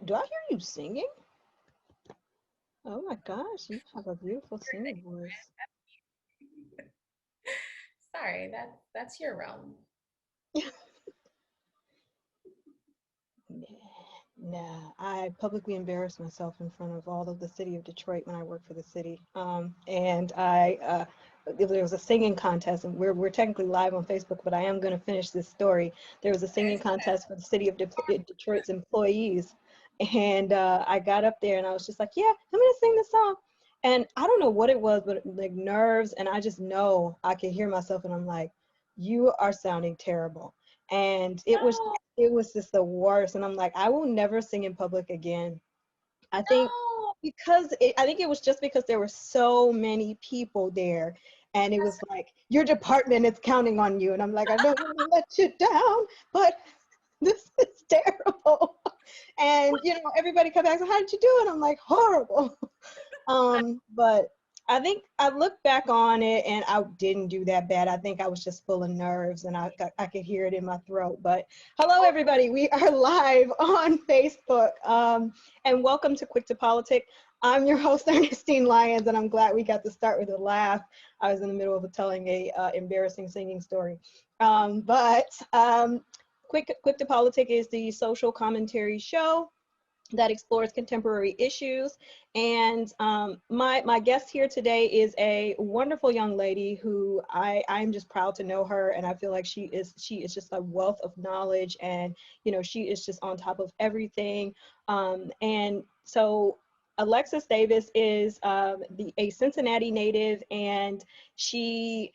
Do I hear you singing? Oh my gosh, you have a beautiful singing voice. Sorry, that's your realm. Nah, I publicly embarrassed myself in front of all of the city of Detroit when I worked for the city. And there was a singing contest, and we're technically live on Facebook, but I am going to finish this story. There was a singing contest for the city of Detroit's employees, and I got up there and I was just like, yeah, I'm going to sing this song. And I don't know what it was, but like nerves, and I just know I could hear myself, and I'm like, you are sounding terrible. And No, it was just the worst. And I'm like, I will never sing in public again. I think no. I think it was just because there were so many people there. And it was like, your department is counting on you. And I'm like, I don't want to let you down, but this is terrible. And, everybody kept asking, how did you do it? I'm like, horrible. But I think I look back on it and I didn't do that bad. I think I was just full of nerves and I could hear it in my throat. But hello, everybody. We are live on Facebook. And welcome to Quick to Politic. I'm your host, Ernestine Lyons, and I'm glad we got to start with a laugh. I was in the middle of telling a embarrassing singing story. Quick to Politic is the social commentary show that explores contemporary issues. And my guest here today is a wonderful young lady who I'm just proud to know her, and I feel like she is just a wealth of knowledge, and she is just on top of everything. And so Alexis Davis is a Cincinnati native, and she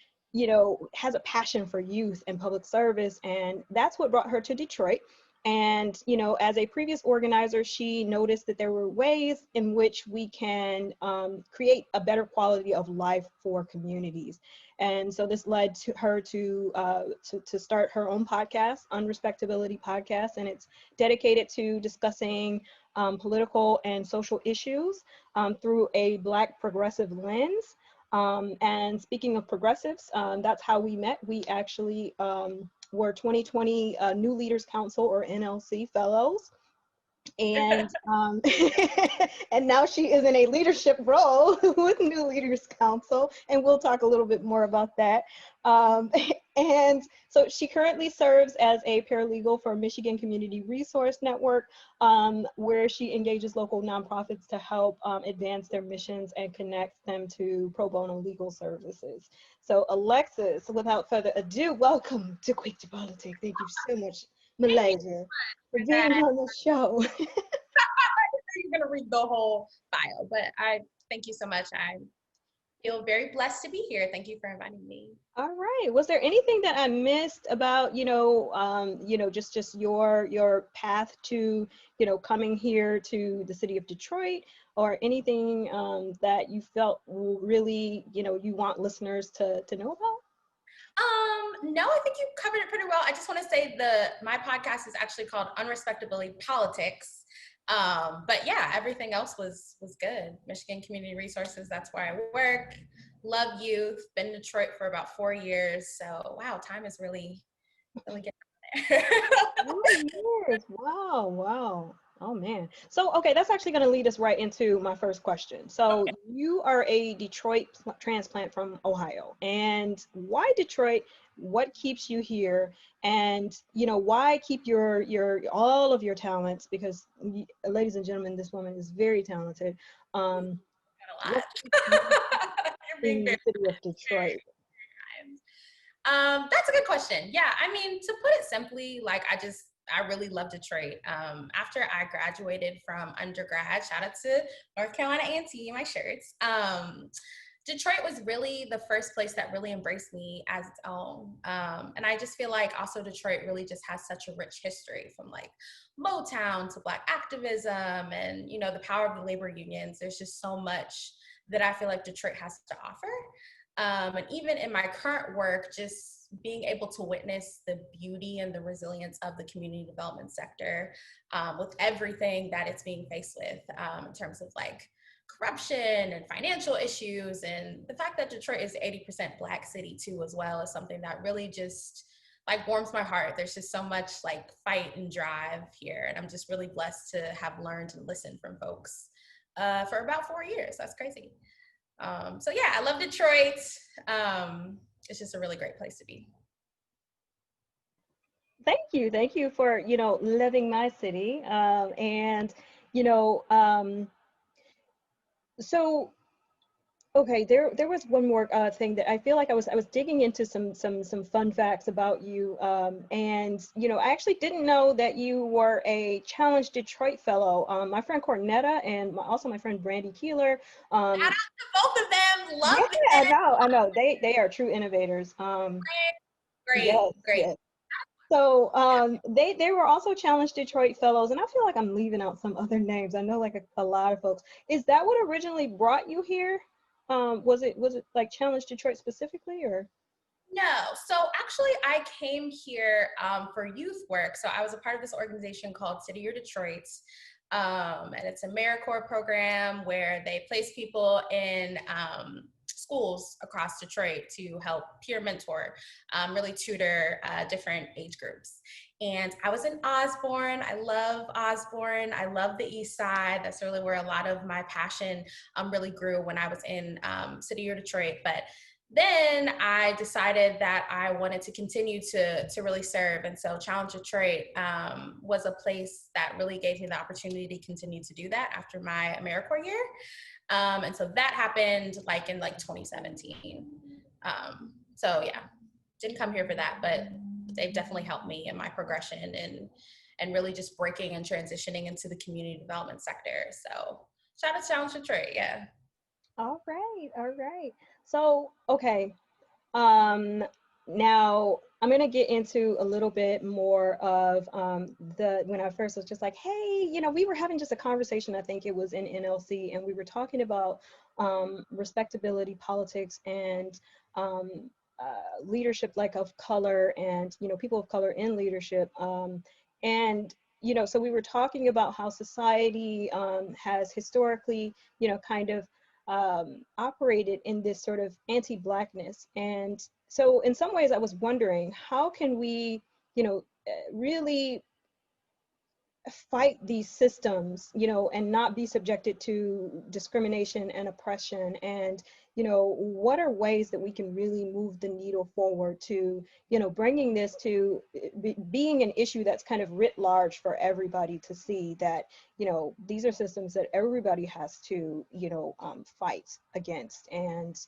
has a passion for youth and public service, and that's what brought her to Detroit. And, as a previous organizer, she noticed that there were ways in which we can create a better quality of life for communities. And so this led to her to start her own podcast, Respectability podcast, and it's dedicated to discussing political and social issues through a Black progressive lens. And speaking of progressives, that's how we met. We actually were 2020 New Leaders Council or NLC fellows. And and now she is in a leadership role with New Leaders Council, and we'll talk a little bit more about that. Um, and so she currently serves as a paralegal for Michigan Community Resource Network, where she engages local nonprofits to help advance their missions and connect them to pro bono legal services. So Alexis, without further ado, welcome to Quick to Politics. Thank you so much, Thank you Malaysia, for for being that. on the show. You're gonna read the whole bio, but I thank you so much. I feel very blessed to be here. Thank you for inviting me. All right. Was there anything that I missed about, just your path to, coming here to the city of Detroit, or anything that you felt really, you want listeners to know about? No, I think you covered it pretty well. I just want to say my podcast is actually called Unrespectability Politics. But yeah, everything else was good. Michigan Community Resources, that's where I work. Love youth. Been in Detroit for about 4 years. So wow, time is really getting there. 4 years. Wow, wow. Oh man. So okay, that's actually going to lead us right into my first question. So you are a Detroit transplant from Ohio, and why Detroit? What keeps you here? And why keep your all of your talents? Because ladies and gentlemen, this woman is very talented. A What lot. keeps you You're being in the very, city of Detroit? very kind. That's a good question. Yeah, I mean, to put it simply, like I really love Detroit. After I graduated from undergrad, shout out to North Carolina A&T, my shirts. Detroit was really the first place that really embraced me as its own. And I just feel like also Detroit really just has such a rich history, from like Motown to Black activism and, the power of the labor unions. There's just so much that I feel like Detroit has to offer. And even in my current work, just being able to witness the beauty and the resilience of the community development sector, with everything that it's being faced with, in terms of like corruption and financial issues, and the fact that Detroit is 80% Black city too as well, is something that really just like warms my heart. There's just so much like fight and drive here. And I'm just really blessed to have learned and listened from folks for about 4 years. That's crazy. So yeah, I love Detroit. It's just a really great place to be. Thank you for, you know, living my city. And, you know, so okay, there was one more thing that I feel like I was digging into some fun facts about you, and you know I actually didn't know that you were a Challenge Detroit fellow. My friend Cornetta and also my friend Brandy Keeler. Shout out to both of them. Yeah, Love it. I know they are true innovators. Great, Yes, great. yes. So Yeah. they were also Challenge Detroit fellows, and I feel like I'm leaving out some other names. I know like a lot of folks. Is that what originally brought you here? Was it like Challenge Detroit specifically, or? No, so actually I came here for youth work. So I was a part of this organization called City or Detroit. And it's a AmeriCorps program where they place people in schools across Detroit to help peer mentor, really tutor different age groups. And I was in Osborne. I love Osborne. I love the East Side. That's really where a lot of my passion really grew when I was in City or Detroit. But then I decided that I wanted to continue to really serve. And so Challenge Detroit was a place that really gave me the opportunity to continue to do that after my AmeriCorps year. And so that happened like in like 2017. So yeah, didn't come here for that, but they've definitely helped me in my progression and really just breaking and transitioning into the community development sector. So shout out to Challenge Detroit, yeah. All right, all right. So, okay. Um, Now I'm gonna get into a little bit more of the when I first was just like, hey, you know, we were having just a conversation. I think it was in NLC, and we were talking about respectability politics and leadership, like of color, and you know, people of color in leadership. And you know, so we were talking about how society has historically, you know, kind of operated in this sort of anti-blackness. And so in some ways I was wondering, how can we, you know, really fight these systems, you know, and not be subjected to discrimination and oppression? And, you know, what are ways that we can really move the needle forward to, you know, bringing this to being an issue that's kind of writ large for everybody to see that, you know, these are systems that everybody has to, you know, fight against. And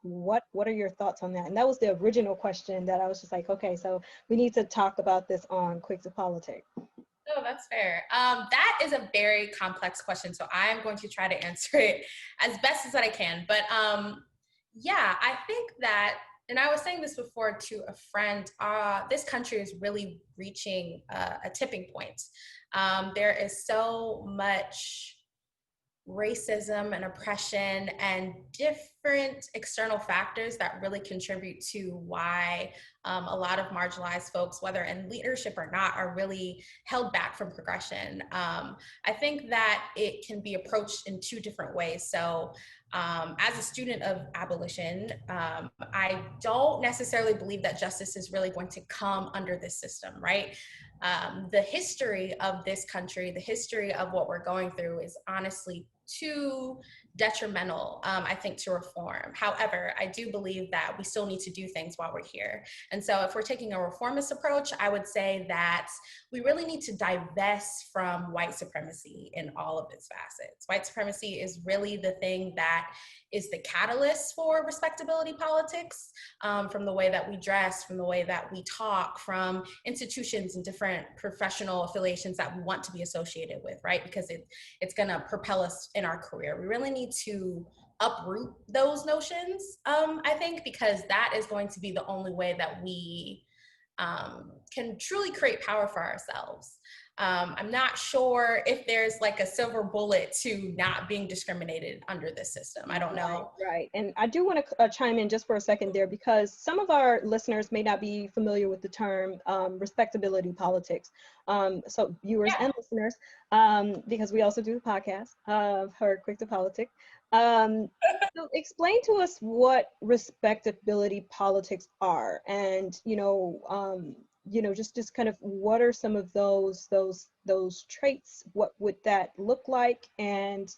what are your thoughts on that? And that was the original question that I was just like, okay, so we need to talk about this on Quick to Politics. Oh, that's fair. That is a very complex question, so I'm going to try to answer it as best as that I can. But yeah, I think that, and I was saying this before to a friend, this country is really reaching a tipping point. There is so much racism and oppression and different external factors that really contribute to why a lot of marginalized folks, whether in leadership or not, are really held back from progression. I think that it can be approached in two different ways. So as a student of abolition, I don't necessarily believe that justice is really going to come under this system, right? The history of this country, the history of what we're going through is honestly too detrimental, I think, to reform. However, I do believe that we still need to do things while we're here. And so if we're taking a reformist approach, I would say that we really need to divest from white supremacy in all of its facets. White supremacy is really the thing that is the catalyst for respectability politics, from the way that we dress, from the way that we talk, from institutions and different professional affiliations that we want to be associated with, right? Because it's going to propel us in our career. We really need to uproot those notions, I think, because that is going to be the only way that we can truly create power for ourselves. I'm not sure if there's like a silver bullet to not being discriminated under this system. I don't know. Right. And I do want to chime in just for a second there, because some of our listeners may not be familiar with the term respectability politics. So viewers and listeners, because we also do the podcast of Her Quick to Politic. So explain to us what respectability politics are, and just kind of what are some of those traits, what would that look like, and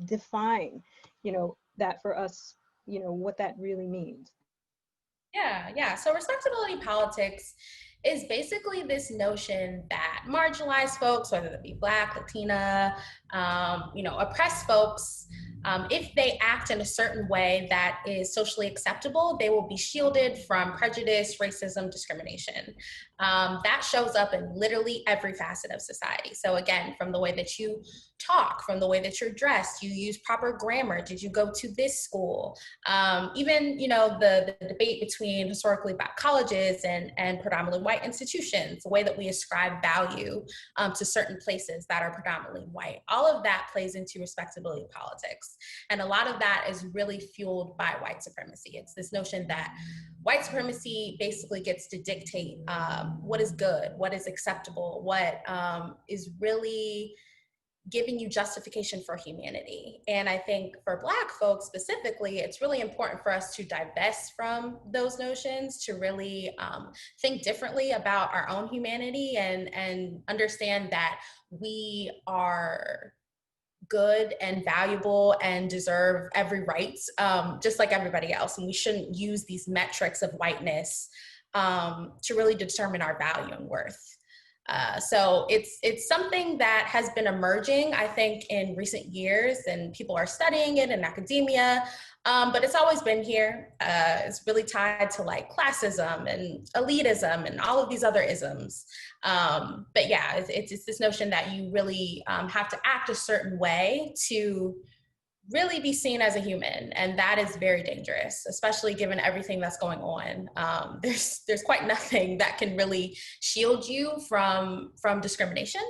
define that for us, what that really means. Yeah. So respectability politics is basically this notion that marginalized folks, whether they be Black, Latina, oppressed folks, if they act in a certain way that is socially acceptable, they will be shielded from prejudice, racism, discrimination. That shows up in literally every facet of society. So again, from the way that you talk, from the way that you're dressed, you use proper grammar, did you go to this school? Even, the debate between historically Black colleges and predominantly white institutions, the way that we ascribe value to certain places that are predominantly white, all of that plays into respectability politics. And a lot of that is really fueled by white supremacy. It's this notion that white supremacy basically gets to dictate what is good, what is acceptable, what is really giving you justification for humanity. And I think for Black folks specifically, it's really important for us to divest from those notions, to really think differently about our own humanity and understand that we are good and valuable and deserve every right, just like everybody else. And we shouldn't use these metrics of whiteness to really determine our value and worth. So it's something that has been emerging, I think, in recent years, and people are studying it in academia, but it's always been here. It's really tied to like classism and elitism and all of these other isms. But yeah, it's this notion that you really have to act a certain way to really be seen as a human, and that is very dangerous, especially given everything that's going on. There's quite nothing that can really shield you from discrimination,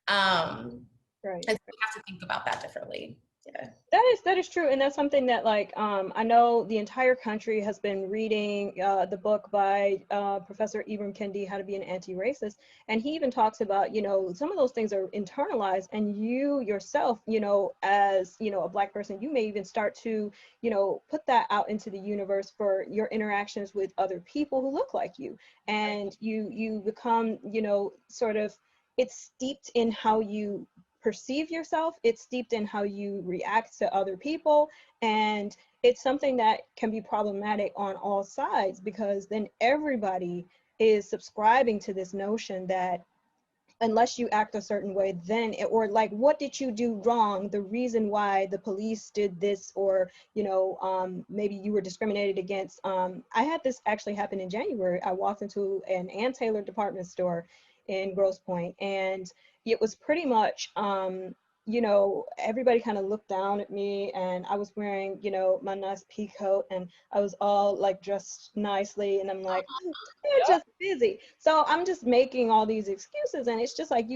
Right. and so we have to think about that differently. Yeah. That is true, and that's something that I know the entire country has been reading the book by Professor Ibram Kendi, How to Be an Anti-Racist, and he even talks about some of those things are internalized, and you yourself as a Black person, you may even start to put that out into the universe for your interactions with other people who look like you, and you become sort of, it's steeped in how you perceive yourself, it's steeped in how you react to other people, and it's something that can be problematic on all sides, because then everybody is subscribing to this notion that unless you act a certain way, then or like, what did you do wrong, the reason why the police did this, or maybe you were discriminated against. I had this actually happen in January. I walked into an Ann Taylor department store in Grosse Pointe, and it was pretty much everybody kind of looked down at me, and I was wearing my nice pea coat, and I was all like dressed nicely, and I'm like, oh, they're just busy. So I'm just making all these excuses, and it's just like,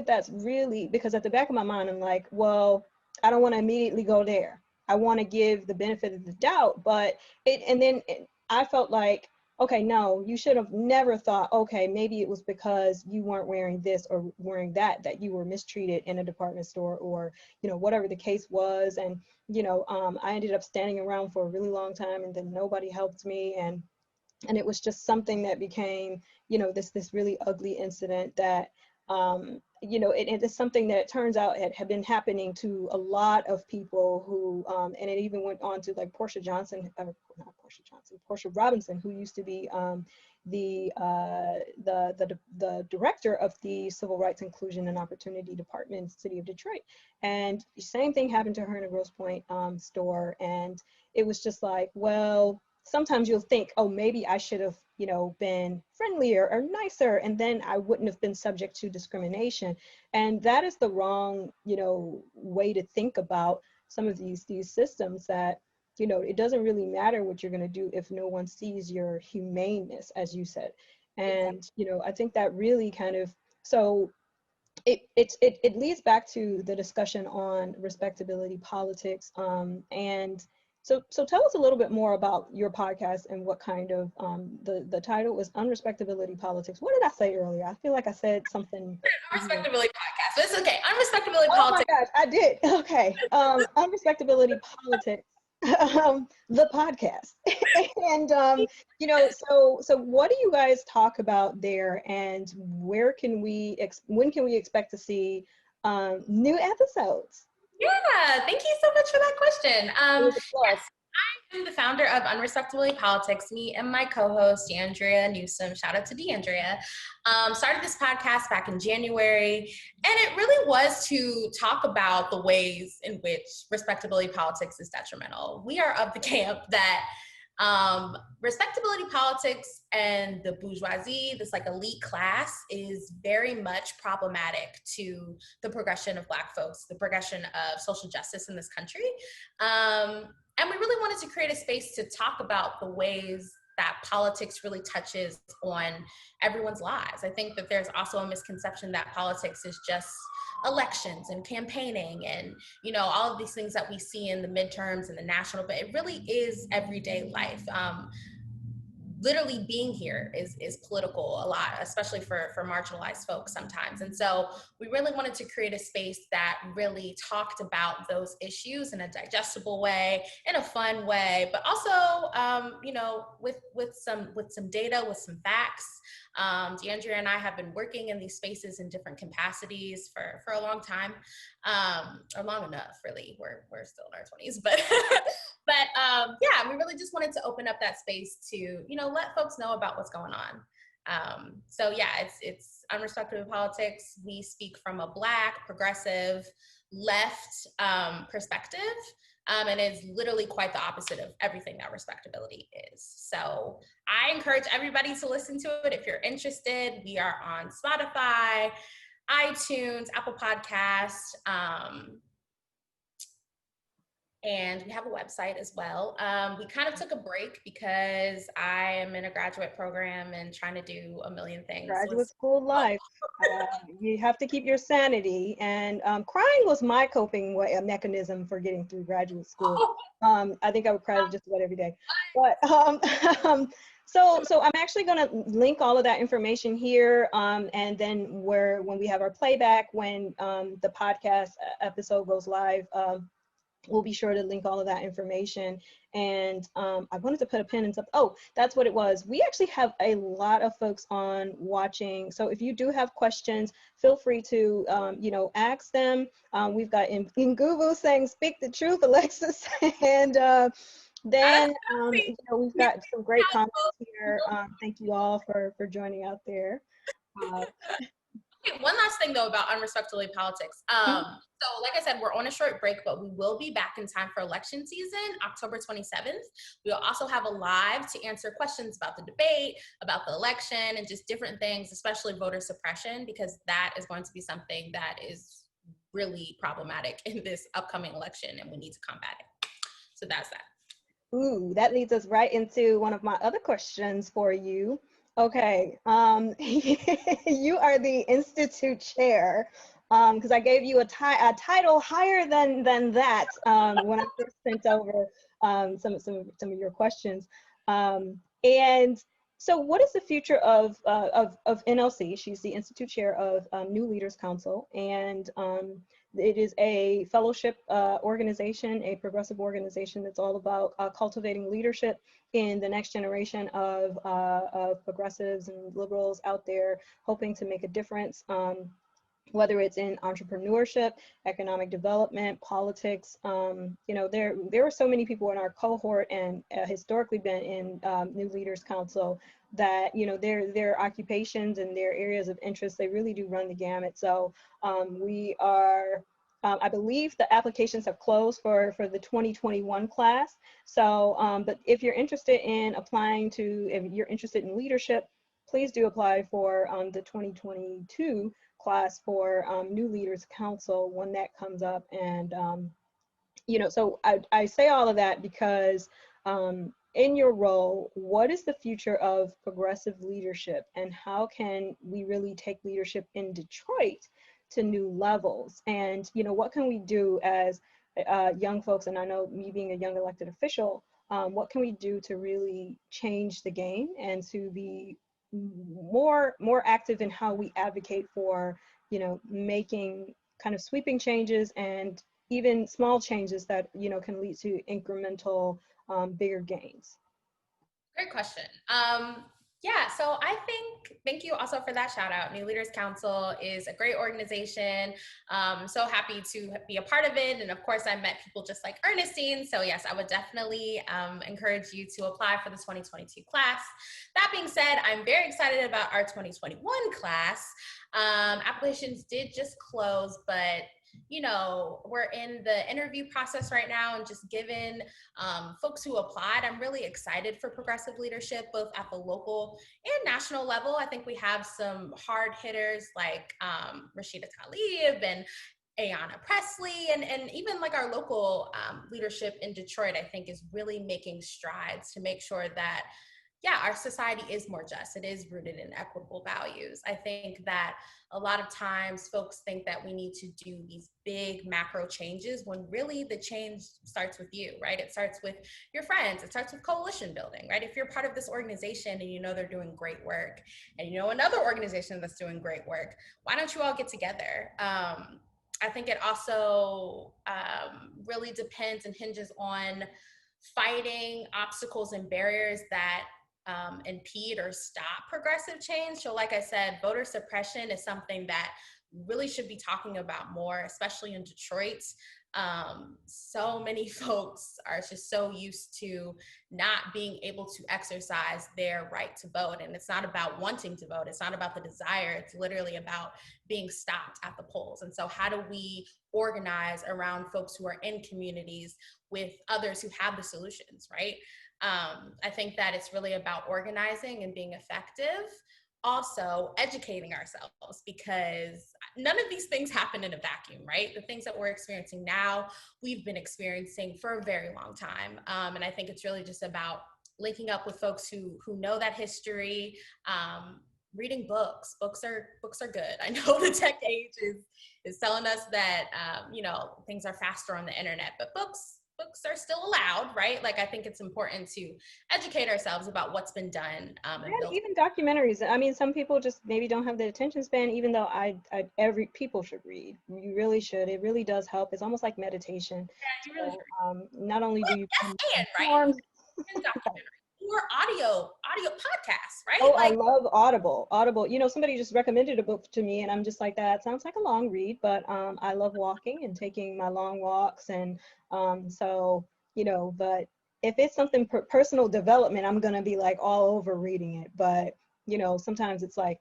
that's really, because at the back of my mind, I'm like, well, I don't want to immediately go there. I want to give the benefit of the doubt, but I felt like, okay, no, you should have never thought, okay, maybe it was because you weren't wearing this or wearing that you were mistreated in a department store, or, whatever the case was. And, I ended up standing around for a really long time, and then nobody helped me. And it was just something that became, this really ugly incident that, it is something that it turns out had been happening to a lot of people who, and it even went on to like Portia Robinson, who used to be the director of the Civil Rights Inclusion and Opportunity Department in the city of Detroit. And the same thing happened to her in a Grosse Pointe store. And it was just like, well, sometimes you'll think, oh, maybe I should have, been friendlier or nicer, and then I wouldn't have been subject to discrimination. And that is the wrong, way to think about some of these systems, that, it doesn't really matter what you're going to do if no one sees your humaneness, as you said. And, I think that really kind of So it leads back to the discussion on respectability politics. And so tell us a little bit more about your podcast and what kind of, the title was Unrespectability Politics. What did I say earlier? I feel like I said something. Unrespectability podcast, but it's okay. Unrespectability Oh my politics. gosh, I did. Okay. Unrespectability Politics, the podcast. And, so what do you guys talk about there, and when can we expect to see new episodes? Yeah, thank you so much for that question. It was a plug. Yes, I'm the founder of Unrespectability Politics. Me and my co-host, DeAndrea Newsom, shout out to DeAndrea, started this podcast back in January. And it really was to talk about the ways in which respectability politics is detrimental. We are of the camp that respectability politics and the bourgeoisie, this like elite class, is very much problematic to the progression of Black folks, the progression of social justice in this country. And we really wanted to create a space to talk about the ways that politics really touches on everyone's lives. I think that there's also a misconception that politics is just elections and campaigning and, all of these things that we see in the midterms and the national, but it really is everyday life. Literally being here is political a lot, especially for marginalized folks sometimes. And so we really wanted to create a space that really talked about those issues in a digestible way, in a fun way, but also, with some data, with some facts. DeAndrea and I have been working in these spaces in different capacities for a long time, or long enough, really. We're still in our 20s, but yeah, we really just wanted to open up that space to, let folks know about what's going on. So yeah, it's Unrespectable Politics. We speak from a Black, progressive, left perspective. And it's literally quite the opposite of everything that respectability is. So I encourage everybody to listen to it if you're interested. We are on Spotify, iTunes, Apple Podcasts, and we have a website as well. We kind of took a break because I am in a graduate program and trying to do a million things. Graduate school life. You have to keep your sanity, and crying was my coping mechanism for getting through graduate school. I think I would cry just about every day. But so I'm actually going to link all of that information here, and then when we have our playback, when the podcast episode goes live, we'll be sure to link all of that information. And I wanted to put a pin in something. Oh, that's what it was. We actually have a lot of folks on watching. So if you do have questions, feel free to, ask them. We've got Nguvu saying, "Speak the truth, Alexis." And then, we've got some great comments here. Thank you all for joining out there. Okay, one last thing though about Unrespectability Politics. So like I said, we're on a short break, but we will be back in time for election season, October 27th. We'll also have a live to answer questions about the debate, about the election, and just different things, especially voter suppression, because that is going to be something that is really problematic in this upcoming election, and we need to combat it. So that's that. Ooh, that leads us right into one of my other questions for you. Okay, you are the Institute Chair, because I gave you a title higher than that when I first sent over some of your questions. And so what is the future of NLC? She's the Institute Chair of New Leaders Council, and it is a fellowship organization, a progressive organization that's all about cultivating leadership in the next generation of progressives and liberals out there, hoping to make a difference, whether it's in entrepreneurship, economic development, politics. There are so many people in our cohort and historically been in New Leaders Council that, their occupations and their areas of interest, they really do run the gamut. So we are, I believe the applications have closed for the 2021 class. So, but if you're interested in if you're interested in leadership, please do apply for the 2022 class for New Leaders Council when that comes up. And, so I say all of that because in your role, what is the future of progressive leadership, and how can we really take leadership in Detroit to new levels? And, what can we do as young folks? And I know me being a young elected official, what can we do to really change the game and to be more active in how we advocate for, making kind of sweeping changes and even small changes that, can lead to incremental, bigger gains? Great question. Yeah, so thank you also for that shout out. New Leaders Council is a great organization. So happy to be a part of it. And of course, I met people just like Ernestine. So yes, I would definitely encourage you to apply for the 2022 class. That being said, I'm very excited about our 2021 class. Applications did just close, but we're in the interview process right now, and just given folks who applied, I'm really excited for progressive leadership, both at the local and national level. I think we have some hard hitters like Rashida Tlaib and Ayanna Presley, and even like our local leadership in Detroit, I think is really making strides to make sure that our society is more just. It is rooted in equitable values. I think that a lot of times folks think that we need to do these big macro changes when really the change starts with you, right? It starts with your friends. It starts with coalition building, right? If you're part of this organization and they're doing great work, and another organization that's doing great work, why don't you all get together? I think it also really depends and hinges on fighting obstacles and barriers that impede or stop progressive change. So like I said, voter suppression is something that really should be talking about more, especially in Detroit. So many folks are just so used to not being able to exercise their right to vote. And it's not about wanting to vote. It's not about the desire. It's literally about being stopped at the polls. And so how do we organize around folks who are in communities with others who have the solutions, right? I think that it's really about organizing and being effective. Also, educating ourselves, because none of these things happen in a vacuum, right? The things that we're experiencing now, we've been experiencing for a very long time. And I think it's really just about linking up with folks who know that history, reading books. Books are good. I know the tech age is telling us that things are faster on the internet, but books are still allowed, right? Like, I think it's important to educate ourselves about what's been done. And even documentaries. I mean, some people just maybe don't have the attention span, even though every people should read. You really should. It really does help. It's almost like meditation. Yeah, you really should. Not only do you right? Or audio podcasts, right? Oh, I love Audible. Somebody just recommended a book to me, and I'm just like, that sounds like a long read, but I love walking and taking my long walks, and but if it's something personal development, I'm gonna be like all over reading it. But sometimes it's like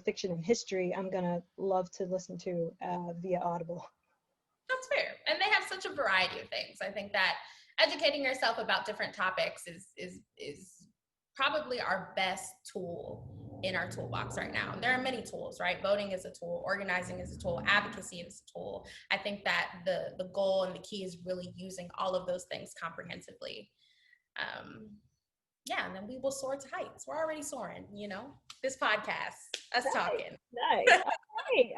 fiction and history, I'm gonna love to listen to via Audible. That's fair, and they have such a variety of things. I think that educating yourself about different topics is probably our best tool in our toolbox right now. And there are many tools, right? Voting is a tool, organizing is a tool, advocacy is a tool. I think that the goal and the key is really using all of those things comprehensively. And then we will soar to heights. We're already soaring, this podcast, us talking. Nice.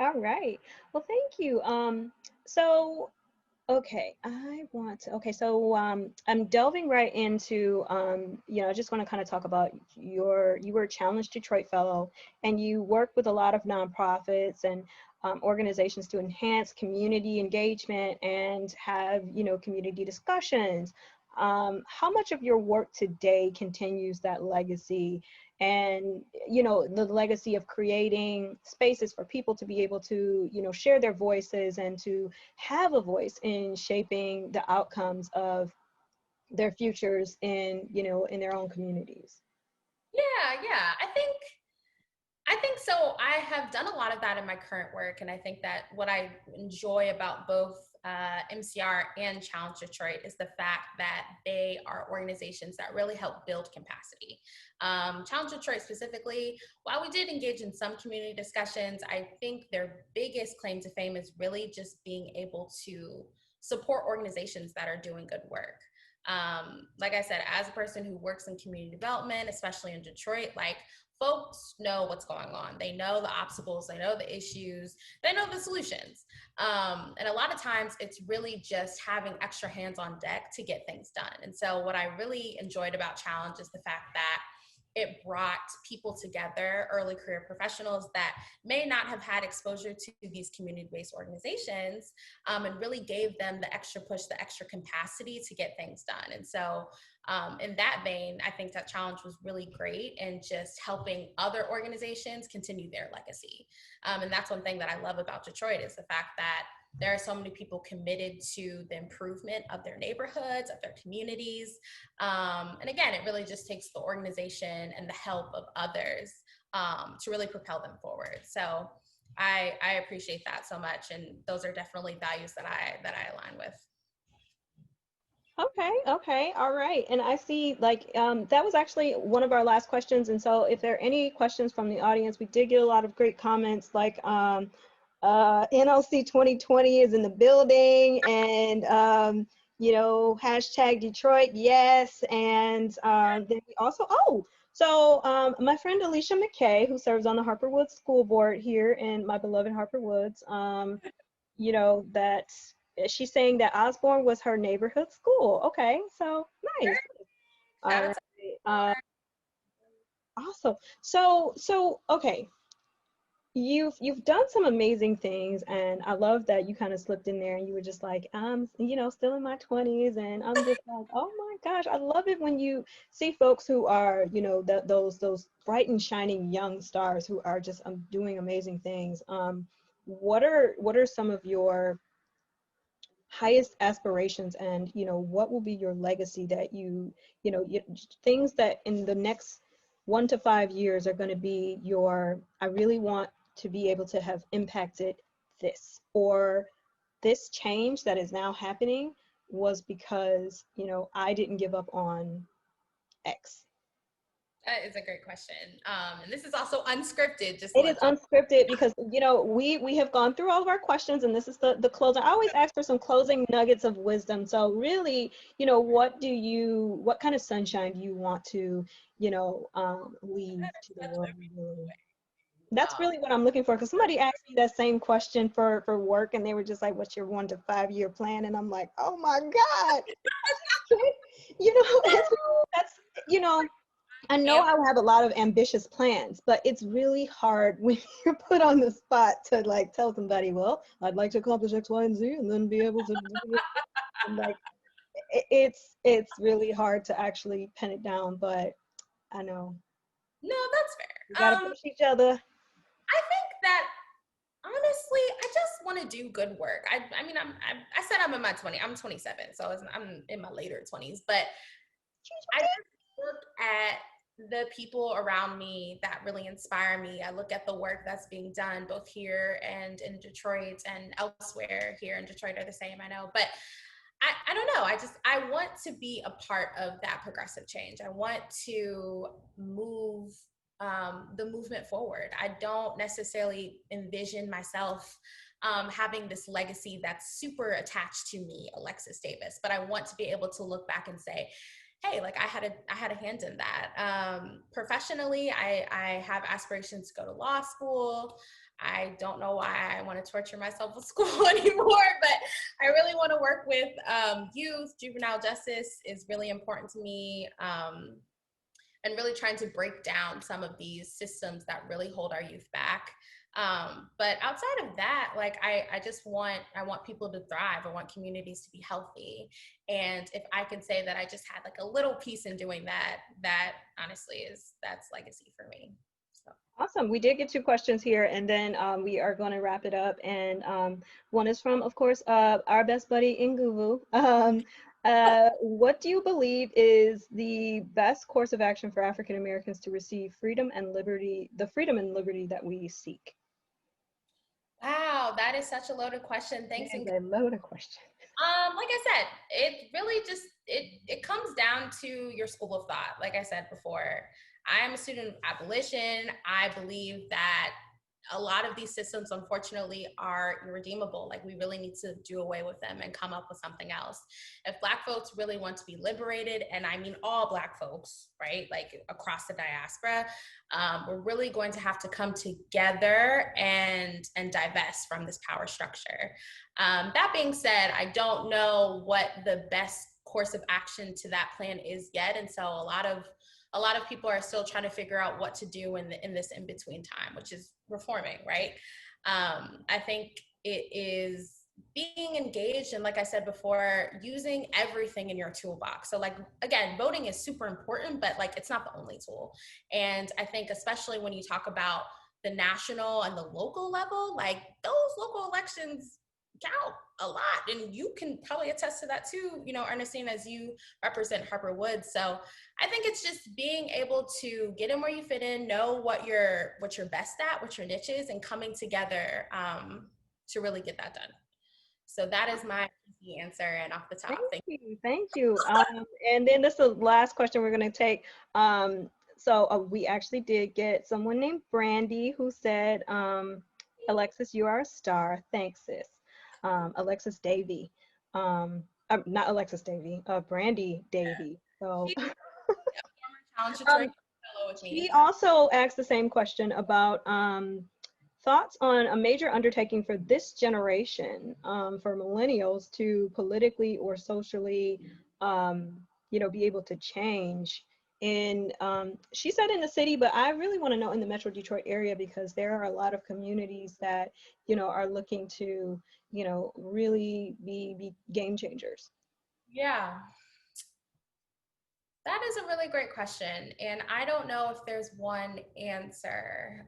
All right. Well, thank you. So I'm delving right into, I just want to kind of talk about you were a Challenge Detroit Fellow, and you work with a lot of nonprofits and organizations to enhance community engagement and have, community discussions. How much of your work today continues that legacy, and the legacy of creating spaces for people to be able to share their voices and to have a voice in shaping the outcomes of their futures in their own communities? Yeah, I think so. I have done a lot of that in my current work, and I think that what I enjoy about both MCR and Challenge Detroit is the fact that they are organizations that really help build capacity. Challenge Detroit specifically, while we did engage in some community discussions, I think their biggest claim to fame is really just being able to support organizations that are doing good work. Like I said, as a person who works in community development, especially in Detroit, like folks know what's going on. They know the obstacles, they know the issues, they know the solutions. And a lot of times it's really just having extra hands on deck to get things done. And so what I really enjoyed about Challenge is the fact that it brought people together, early career professionals that may not have had exposure to these community-based organizations, and really gave them the extra push, the extra capacity to get things done. And so in that vein, I think that Challenge was really great in just helping other organizations continue their legacy. And that's one thing that I love about Detroit is the fact that there are so many people committed to the improvement of their neighborhoods, of their communities. And again, it really just takes the organization and the help of others to really propel them forward. So I appreciate that so much. And those are definitely values that I align with. Okay, all right. And I see like that was actually one of our last questions. And so if there are any questions from the audience, we did get a lot of great comments like NLC 2020 is in the building and you know, hashtag Detroit, yes. And then we also, my friend Alicia McKay, who serves on the Harper Woods School Board here in my beloved Harper Woods, you know, that she's saying that Osborne was her neighborhood school. Okay, so nice. All right. Awesome. So okay, you've done some amazing things, and I love that you kind of slipped in there and you were just like, I'm, you know, still in my 20s, and I'm just like, oh my gosh, I love it when you see folks who are, you know, those bright and shining young stars who are just doing amazing things. What are some of your highest aspirations, and you know, what will be your legacy that you know, things that in the next 1 to 5 years are going to be your, I really want to be able to have impacted this, or this change that is now happening was because, you know, I didn't give up on X. That is a great question. And this is also unscripted, just to It is let you unscripted because, you know, we have gone through all of our questions, and this is the closing. I always ask for some closing nuggets of wisdom. So really, you know, what kind of sunshine do you want to, you know, leave to the world? Really? That's know. really what I'm looking for. Because somebody asked me that same question for work, and they were just like, "What's your 1 to 5 year plan?" And I'm like, "Oh my God, you know, that's you know." I know I have a lot of ambitious plans, but it's really hard when you're put on the spot to like tell somebody, well, I'd like to accomplish X, Y, and Z and then be able to do it. And like it's really hard to actually pen it down, but I know. No, that's We fair. gotta push each other. I think that honestly, I just want to do good work. I mean, I said I'm in my 20s. I'm 27, so I'm in my later 20s. But I just look at the people around me that really inspire me. I look at the work that's being done both here and in Detroit and elsewhere. Here in Detroit are the same, I know, but I don't know. I want to be a part of that progressive change. I want to move the movement forward. I don't necessarily envision myself having this legacy that's super attached to me, Alexis Davis, but I want to be able to look back and say, hey, like I had a hand in that. Professionally, I have aspirations to go to law school. I don't know why I want to torture myself with school anymore, but I really want to work with youth. Juvenile justice is really important to me. And really trying to break down some of these systems that really hold our youth back. But outside of that, like I want people to thrive. I want communities to be healthy. And if I can say that I just had like a little piece in doing that, that honestly that's legacy for me. So. Awesome. We did get 2 questions here, and then we are going to wrap it up. And one is from, of course, our best buddy Nguvu. What do you believe is the best course of action for African Americans to receive freedom and liberty, the freedom and liberty that we seek? Wow, that is such a loaded question. Thanks. That is a loaded question. Like I said, it really just it comes down to your school of thought. Like I said before, I am a student of abolition. I believe that a lot of these systems, unfortunately, are irredeemable. Like, we really need to do away with them and come up with something else. If Black folks really want to be liberated, and I mean all Black folks, right, like across the diaspora, we're really going to have to come together and divest from this power structure. That being said, I don't know what the best course of action to that plan is yet, and so a lot of people are still trying to figure out what to do in this in-between time, which is reforming, right? I think it is being engaged, and like I said before, using everything in your toolbox. So like, again, voting is super important, but like, it's not the only tool. And I think especially when you talk about the national and the local level, like those local elections count a lot, and you can probably attest to that too, you know, Ernestine, as you represent Harper Woods. So I think it's just being able to get in where you fit in, know what you're best at, what your niche is, and coming together to really get that done. So that is my easy answer, and off the top. Thank you. And then this is the last question we're going to take. So we actually did get someone named Brandy who said, Alexis, you are a star. Thanks, sis. Alexis Davy. Not Alexis Davy, Brandy Davy. So she also asked the same question about thoughts on a major undertaking for this generation, for millennials to politically or socially, you know, be able to change. And she said in the city, but I really want to know in the Metro Detroit area, because there are a lot of communities that, you know, are looking to, you know, really be game changers. Yeah. That is a really great question. And I don't know if there's one answer.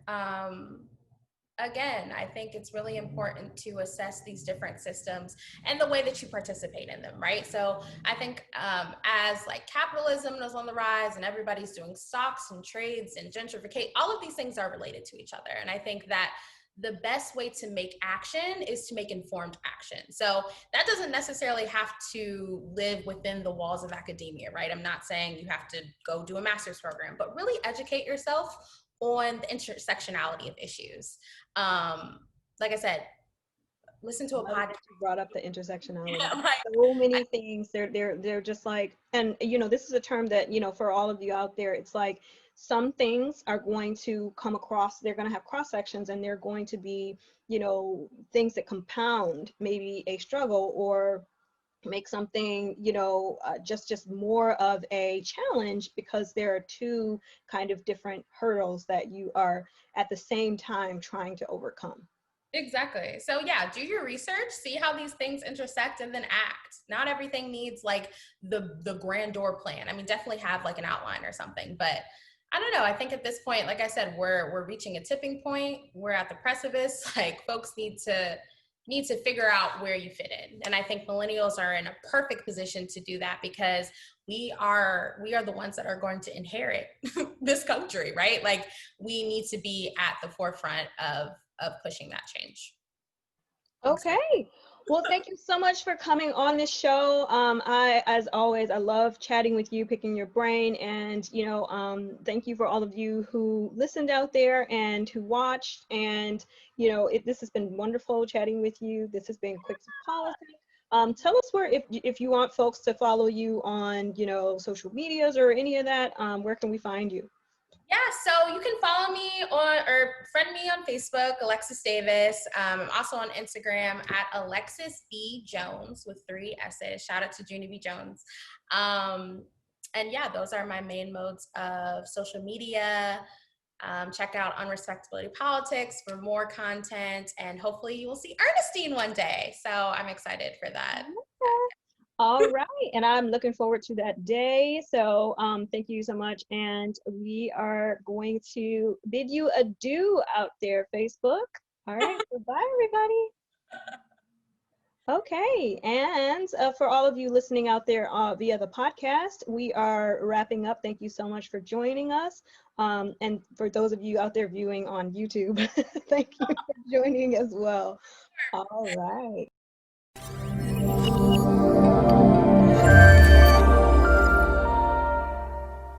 Again, I think it's really important to assess these different systems and the way that you participate in them, right? So I think as like capitalism is on the rise and everybody's doing stocks and trades and gentrification, all of these things are related to each other. And I think that the best way to make action is to make informed action. So that doesn't necessarily have to live within the walls of academia, right? I'm not saying you have to go do a master's program, but really educate yourself on the intersectionality of issues. Like I said, listen to a podcast. You brought up the intersectionality. Yeah, right. So many things. They're just like, and you know, this is a term that, you know, for all of you out there, it's like some things are going to come across. They're going to have cross sections, and they're going to be, you know, things that compound maybe a struggle or make something, you know, just more of a challenge, because there are two kind of different hurdles that you are at the same time trying to overcome. Exactly. So yeah, do your research, see how these things intersect, and then act. Not everything needs like the grandeur plan. I mean, definitely have like an outline or something, but I don't know. I think at this point, like I said, we're reaching a tipping point. We're at the precipice. Like, folks need to figure out where you fit in. And I think millennials are in a perfect position to do that, because we are the ones that are going to inherit this country, right? Like, we need to be at the forefront of pushing that change. Okay. Well, thank you so much for coming on this show. As always, I love chatting with you, picking your brain, and, you know, thank you for all of you who listened out there and who watched. And, you know, this has been wonderful chatting with you. This has been Quick to Politics. Tell us where, if you want folks to follow you on, you know, social medias or any of that, where can we find you? Yeah, so you can follow me or friend me on Facebook, Alexis Davis. I'm also on Instagram at Alexis B. Jones with 3 S's. Shout out to Junie B. Jones. And yeah, those are my main modes of social media. Check out Respectability Politics for more content, and hopefully you will see Ernestine one day. So I'm excited for that. All right, and I'm looking forward to that day. So thank you so much, and we are going to bid you adieu out there, Facebook. All right, goodbye, everybody. Okay, and for all of you listening out there via the podcast, we are wrapping up. Thank you so much for joining us. And for those of you out there viewing on YouTube, thank you for joining as well. All right.